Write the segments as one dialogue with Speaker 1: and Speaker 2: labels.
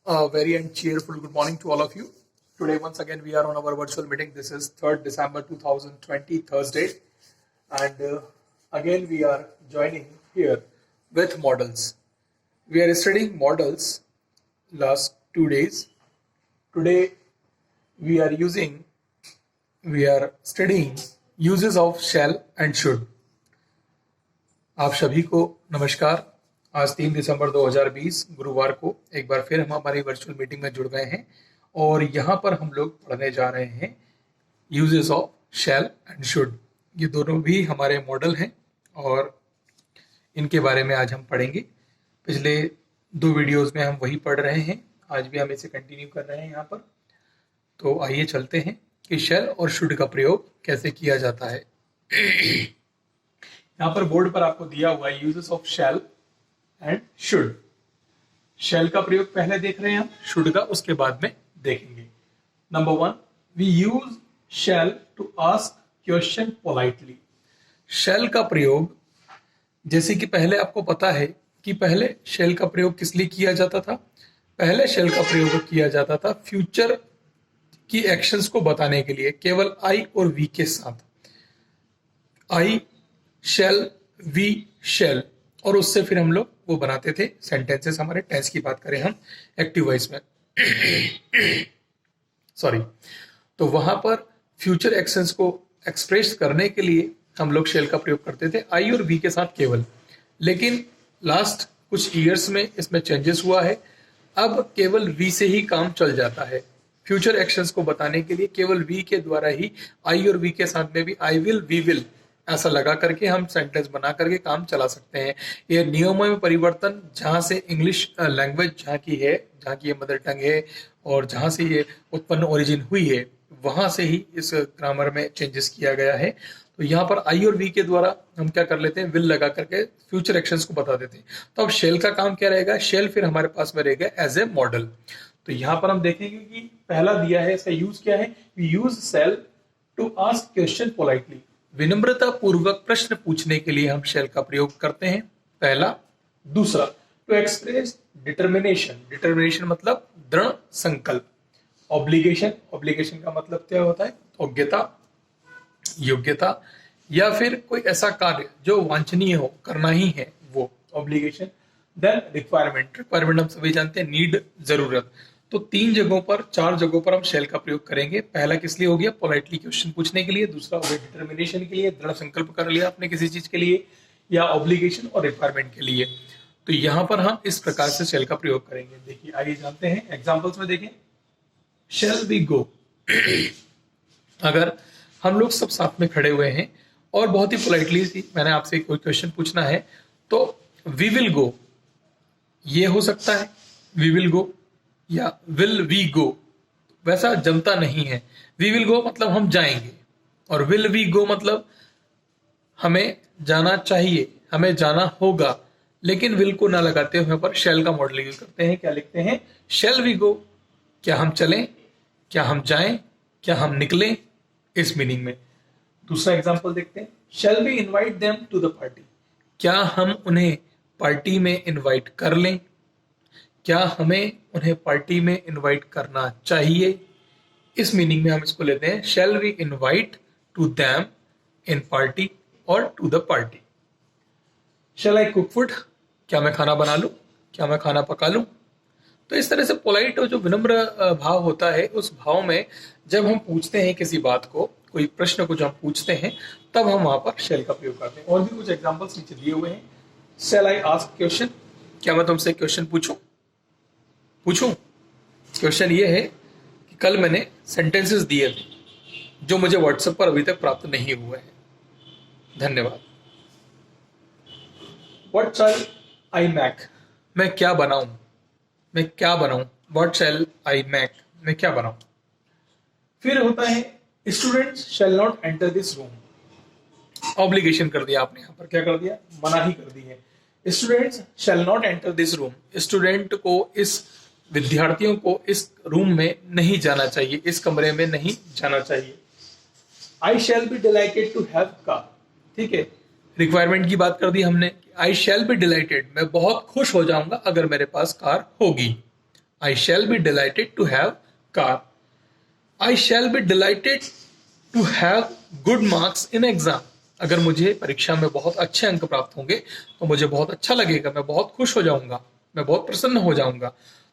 Speaker 1: A very and cheerful good morning to all of you. Today, once again, we are on our virtual meeting. This is 3rd December 2020, Thursday. And again, we are joining here with models. We are studying models last 2 days. Today, we are studying uses of shall and should. आप सभी को नमस्कार। आज 3 दिसंबर 2020 गुरुवार को एक बार फिर हम हमारी वर्चुअल मीटिंग में जुड़ गए हैं और यहाँ पर हम लोग पढ़ने जा रहे हैं uses of shall and should. ये दोनों भी हमारे मॉडल हैं और इनके बारे में आज हम पढ़ेंगे। पिछले 2 वीडियोस में हम वही पढ़ रहे हैं, आज भी हम इसे कंटिन्यू कर रहे हैं यहाँ पर। तो आइए चलते हैं कि शैल और शुड का प्रयोग कैसे किया जाता है। यहाँ पर बोर्ड पर आपको दिया हुआ है uses of shall and should. Shall का प्रयोग पहले देख रहे हैं हम, शुड का उसके बाद में देखेंगे। Number 1, we use shall to ask question politely. Shall का प्रयोग, जैसे कि पहले आपको पता है कि पहले शैल का प्रयोग किस लिए किया जाता था। पहले शैल का प्रयोग किया जाता था फ्यूचर की एक्शंस को बताने के लिए, केवल आई और वी के साथ। आई शैल, वी शैल, और उससे फिर हम लोग वो बनाते थे सेंटेंसेस। हमारे टेंस की बात करें हम एक्टिव वॉइस में सॉरी, तो वहां पर फ्यूचर एक्शंस को एक्सप्रेस करने के लिए हम लोग शैल का प्रयोग करते थे आई और वी के साथ केवल। लेकिन लास्ट कुछ ईयर्स में इसमें चेंजेस हुआ है। अब केवल वी से ही काम चल जाता है। फ्यूचर एक्शंस को बताने के लिए केवल वी के द्वारा ही, आई और वी के साथ में भी आई विल, वी विल ऐसा लगा करके हम सेंटेंस बना करके काम चला सकते हैं। ये नियमों में परिवर्तन, जहां से इंग्लिश लैंग्वेज जहाँ की है, जहाँ की ये मदर टंग है और जहां से ये उत्पन्न ओरिजिन हुई है, वहां से ही इस ग्रामर में चेंजेस किया गया है। तो यहाँ पर आई और वी के द्वारा हम क्या कर लेते हैं, विल लगा करके फ्यूचर एक्शंस को बता देते हैं। तो अब शेल का काम क्या रहेगा, शेल फिर हमारे पास में रहेगा एज ए मॉडल। तो यहाँ पर हम देखेंगे कि पहला दिया है, इसका यूज क्या है, use shall to ask question politely. विनम्रता पूर्वक प्रश्न पूछने के लिए हम शैल का प्रयोग करते हैं, पहला। दूसरा, टू एक्सप्रेस डिटर्मिनेशन। डिटर्मिनेशन मतलब दृढ़ संकल्प। ऑब्लिगेशन, ऑब्लिगेशन का मतलब क्या होता है, योग्यता, योग्यता, या फिर कोई ऐसा कार्य जो वांछनीय हो, करना ही है, वो ऑब्लिगेशन। देन रिक्वायरमेंट, रिक्वायरमेंट हम सभी जानते हैं, नीड, जरूरत। तो 3 जगहों पर, 4 जगहों पर हम शैल का प्रयोग करेंगे। पहला किस लिए हो गया, पोलाइटली क्वेश्चन पूछने के लिए। दूसरा हो गया डिटर्मिनेशन के लिए, दृढ़ संकल्प कर लिया आपने किसी चीज के लिए, या ऑब्लिगेशन और रिक्वायरमेंट के लिए। तो यहां पर हम इस प्रकार से शैल का प्रयोग करेंगे। देखिए आइए जानते हैं एग्जाम्पल्स में। देखें, शैल वी गो। अगर हम लोग सब साथ में खड़े हुए हैं और बहुत ही पोलाइटली मैंने आपसे कोई क्वेश्चन पूछना है, तो वी विल गो, ये हो सकता है, वी विल गो, या विल वी गो, वैसा जमता नहीं है। वी विल गो मतलब हम जाएंगे, और विल वी गो मतलब हमें जाना चाहिए, हमें जाना होगा। लेकिन विल को ना लगाते हुए पर शैल का मॉडल यूज करते हैं। क्या लिखते हैं, शैल वी गो, क्या हम चलें, क्या हम जाएं, क्या हम निकलें, इस मीनिंग में। दूसरा एग्जांपल देखते हैं, shall we invite them to the party. क्या हम उन्हें पार्टी में इनवाइट कर लें, क्या हमें उन्हें पार्टी में इनवाइट करना चाहिए, इस मीनिंग में हम इसको लेते हैं, shall we invite to them in party और to the party. Shall I cook food, क्या मैं खाना बना लूं, क्या मैं खाना पका लूं। तो इस तरह से पोलाइट और जो विनम्र भाव होता है, उस भाव में जब हम पूछते हैं किसी बात को, कोई प्रश्न को जब हम पूछते हैं, तब हम वहां पर शैल का प्रयोग करते हैं। और भी कुछ एग्जाम्पल्स नीचे दिए हुए हैं। शैल आई आस्क क्वेश्चन, क्या मैं तुमसे क्वेश्चन पूछूं। क्वेश्चन ये है कि कल मैंने सेंटेंसेस दिए थे जो मुझे व्हाट्सएप पर अभी तक प्राप्त नहीं हुए हैं। धन्यवाद। व्हाट शैल आई मेक, मैं क्या बनाऊं, मैं क्या बनाऊं। व्हाट शैल आई मेक, मैं क्या बनाऊं। फिर होता है, students shall not enter this room. Obligation कर दिया आपने, यहां पर क्या कर दिया, मनाही कर दी है। Students shall not enter this room, student को, इस विद्यार्थियों को इस रूम में नहीं जाना चाहिए, इस कमरे में नहीं जाना चाहिए। I shall be delighted to have car, ठीक है। रिक्वायरमेंट की बात कर दी हमने, आई शैल बी डिलाइटेड, मैं बहुत खुश हो जाऊंगा अगर मेरे पास कार होगी। I shall be delighted to have car, I shall be delighted to have good marks in exam. अगर मुझे परीक्षा में बहुत अच्छे अंक प्राप्त होंगे तो मुझे बहुत अच्छा लगेगा, मैं बहुत खुश हो जाऊंगा, मैं बहुत प्रसन्न हो जाऊंगा।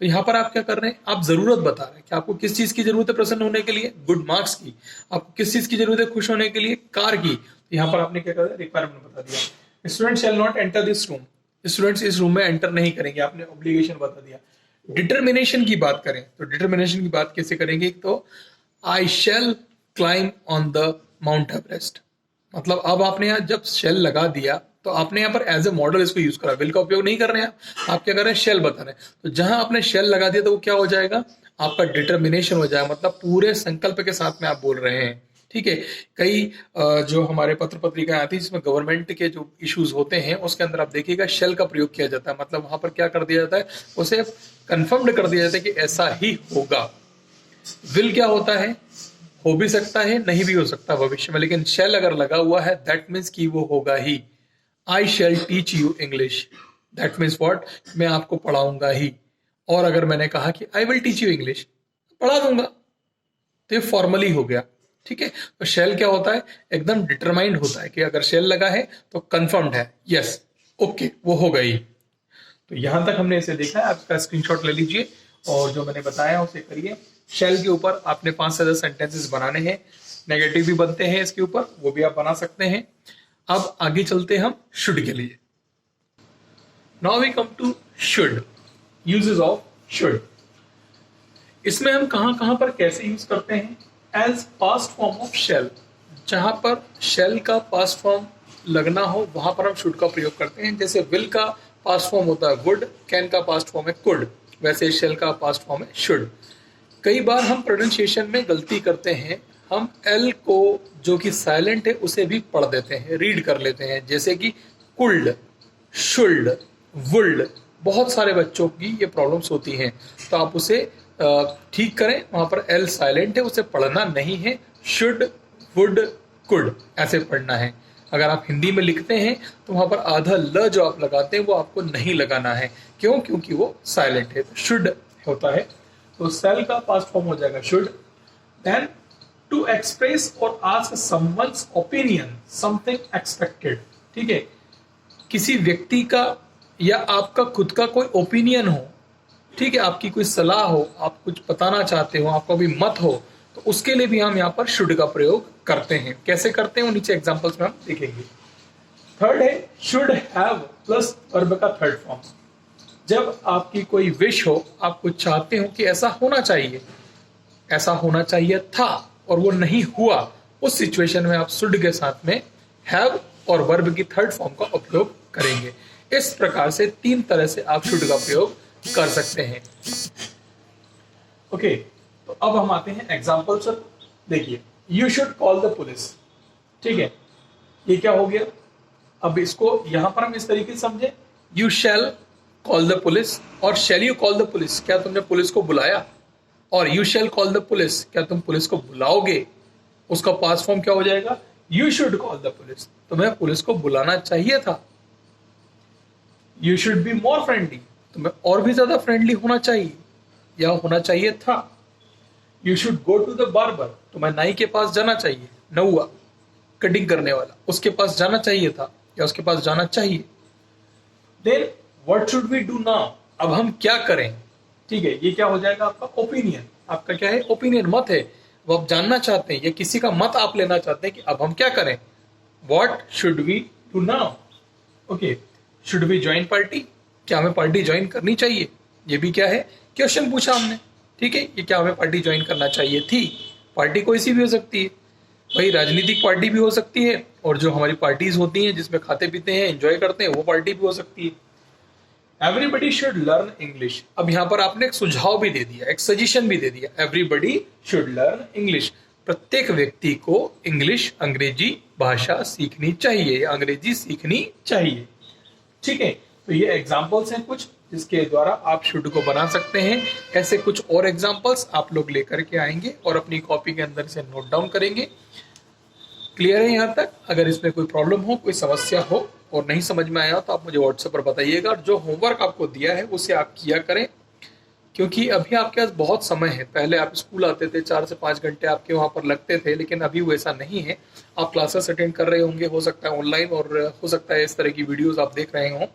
Speaker 1: तो यहाँ पर आप क्या कर रहे हैं, आप जरूरत बता रहे हैं कि आपको किस चीज की जरूरत है प्रसन्न होने के लिए, गुड मार्क्स की। आपको किस चीज की जरूरत है खुश होने के लिए, कार की। तो यहाँ पर आपने क्या कर दिया, रिक्वायरमेंट बता दिया। Student shall not enter this room, students इस रूम में एंटर नहीं करेंगे, आपने ऑब्लिगेशन बता दिया। डिटर्मिनेशन की बात करें तो डिटर्मिनेशन की बात कैसे करेंगे, एक तो I shall climb on the mount Everest. मतलब अब आपने यहाँ जब शेल लगा दिया तो आपने यहाँ पर एज ए मॉडल इसको यूज करा, विल का उपयोग नहीं कर रहे हैं आप क्या कर रहे हैं, शेल बता रहे हैं। तो जहां आपने शेल लगा दिया तो वो क्या हो जाएगा, आपका डिटर्मिनेशन हो जाएगा, मतलब पूरे संकल्प के साथ में आप बोल रहे हैं। ठीक है, कई जो हमारे पत्र पत्रिकाएं आती है जिसमें गवर्नमेंट के जो इश्यूज होते हैं उसके अंदर आप देखिएगा शेल का प्रयोग किया जाता है। मतलब वहां पर क्या कर दिया जाता है, उसे कंफर्म्ड कर दिया जाता है कि ऐसा ही होगा। विल क्या होता है, हो भी सकता है नहीं भी हो सकता भविष्य में, लेकिन शेल अगर लगा हुआ है दैट मीन्स कि वो होगा ही। I shall teach you English, that means what, मैं आपको पढ़ाऊंगा ही। और अगर मैंने कहा कि I will teach you English, पढ़ा दूंगा, तो ये फॉर्मली हो गया। ठीक है, तो शेल क्या होता है, एकदम डिटरमाइंड होता है कि अगर शेल लगा है तो कंफर्म्ड है, यस ओके वो हो गई। तो यहां तक हमने इसे देखा है, आप इसका स्क्रीनशॉट ले लीजिए और जो मैंने बताया उसे करिए। शेल के ऊपर आपने 5 से 10 सेंटेंसेस बनाने हैं, नेगेटिव भी बनते हैं इसके ऊपर, वो भी आप बना सकते हैं। अब आगे चलते हैं हम शुड के लिए। Now we come to should, uses of should. इसमें हम कहां कहां पर कैसे यूज करते हैं, as past form of shall. जहां पर शेल का पास्ट फॉर्म लगना हो वहां पर हम शुड का प्रयोग करते हैं। जैसे विल का पास्ट फॉर्म होता है वुड, कैन का पास्ट फॉर्म है कुड, वैसे शेल का पास्ट फॉर्म है शुड। कई बार हम प्रोनाउंसिएशन में गलती करते हैं, हम एल को जो कि साइलेंट है उसे भी पढ़ देते हैं, रीड कर लेते हैं, जैसे कि कुल्ड, शुल्ड, वुल्ड। बहुत सारे बच्चों की ये प्रॉब्लम्स होती हैं, तो आप उसे ठीक करें, वहां पर एल साइलेंट है उसे पढ़ना नहीं है, शुड, वुड, कुड ऐसे पढ़ना है। अगर आप हिंदी में लिखते हैं तो वहां पर आधा ल जो आप लगाते हैं वो आपको नहीं लगाना है, क्यों, क्योंकि वो साइलेंट है। तो शुड होता है, तो सेल का पास्ट फॉर्म हो जाएगा शुड। देन टू एक्सप्रेस और ask someone's opinion, something expected. ठीक है, किसी व्यक्ति का या आपका खुद का कोई ओपिनियन हो, ठीक है, आपकी कोई सलाह हो, आप कुछ बताना चाहते हो, आपका भी मत हो, तो उसके लिए भी हम यहाँ पर शुड का प्रयोग करते हैं। कैसे करते हैं वो नीचे एग्जांपल्स में हम देखेंगे। थर्ड है शुड हैव प्लस वर्ब का थर्ड फॉर्म। जब आपकी कोई विश हो, आप कुछ चाहते हो कि ऐसा होना चाहिए, ऐसा होना चाहिए था और वो नहीं हुआ, उस सिचुएशन में आप शुड के साथ में हैव और वर्ब की थर्ड फॉर्म का उपयोग करेंगे। इस प्रकार से 3 तरह से आप शुड का प्रयोग कर सकते हैं। ओके, तो अब हम आते हैं एग्जाम्पल्स पर। देखिए, you should call the police. ठीक है, ये क्या हो गया, अब इसको यहां पर हम इस तरीके से समझे, you shall call the police और shall you call the police, क्या तुमने पुलिस को बुलाया, और you shall call the police, क्या तुम पुलिस को बुलाओगे। उसका पास्ट फॉर्म क्या हो जाएगा, you should call the police, तुम्हें पुलिस को बुलाना चाहिए था। You should be more friendly, तुम्हें और भी ज्यादा फ्रेंडली होना चाहिए या होना चाहिए था। You should go to the barber, तुम्हें नाई के पास जाना चाहिए, नौआ कटिंग करने वाला, उसके पास जाना चाहिए था या उसके पास जाना चाहिए। Then what should we do now, अब हम क्या करें। ठीक है, ये क्या हो जाएगा आपका ओपिनियन, आपका क्या है ओपिनियन, मत है, वो आप जानना चाहते हैं या किसी का मत आप लेना चाहते हैं कि अब हम क्या करें। What should we do now. Okay, should we join party, क्या हमें पार्टी ज्वाइन करनी चाहिए, ये भी क्या है क्वेश्चन पूछा हमने। ठीक है, ये क्या हमें पार्टी ज्वाइन करना चाहिए थी। पार्टी कोई सी भी हो सकती है, भाई राजनीतिक पार्टी भी हो सकती है, और जो हमारी पार्टीज होती हैं जिसमें खाते पीते हैं एंजॉय करते हैं वो पार्टी भी हो सकती है। एवरीबडी शुड लर्न इंग्लिश, अब यहाँ पर आपने एक सुझाव भी दे दिया, एक सजेशन भी दे दिया, एवरीबडी शुड लर्न इंग्लिश, प्रत्येक व्यक्ति को इंग्लिश अंग्रेजी भाषा सीखनी चाहिए या अंग्रेजी सीखनी चाहिए। ठीक है, तो ये एग्जाम्पल्स हैं कुछ जिसके द्वारा आप शुड को बना सकते हैं। ऐसे कुछ और एग्जाम्पल्स आप लोग लेकर के आएंगे और अपनी कॉपी के अंदर से नोट डाउन करेंगे। क्लियर है यहाँ तक। अगर इसमें कोई प्रॉब्लम हो, कोई समस्या हो और नहीं समझ में आया तो आप मुझे व्हाट्सएप पर बताइएगा। जो होमवर्क आपको दिया है उसे आप किया करें, क्योंकि अभी आपके पास बहुत समय है। पहले आप स्कूल आते थे, 4 से 5 घंटे आपके वहाँ पर लगते थे, लेकिन अभी वो ऐसा नहीं है। आप क्लासेस अटेंड कर रहे होंगे, हो सकता है ऑनलाइन, और हो सकता है इस तरह की वीडियोस आप देख रहे हों,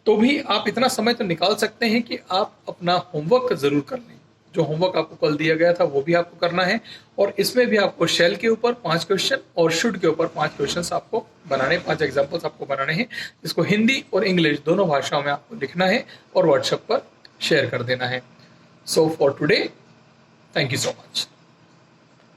Speaker 1: तो भी आप इतना समय तो निकाल सकते हैं कि आप अपना होमवर्क ज़रूर कर लें। जो होमवर्क आपको कल दिया गया था वो भी आपको करना है, और इसमें भी आपको शेल के ऊपर 5 क्वेश्चन और शुड के ऊपर 5 क्वेश्चंस आपको बनाने, 5 एग्जाम्पल्स आपको बनाने हैं, जिसको हिंदी और इंग्लिश दोनों भाषाओं में आपको लिखना है और व्हाट्सएप पर शेयर कर देना है। So for today, thank you so much.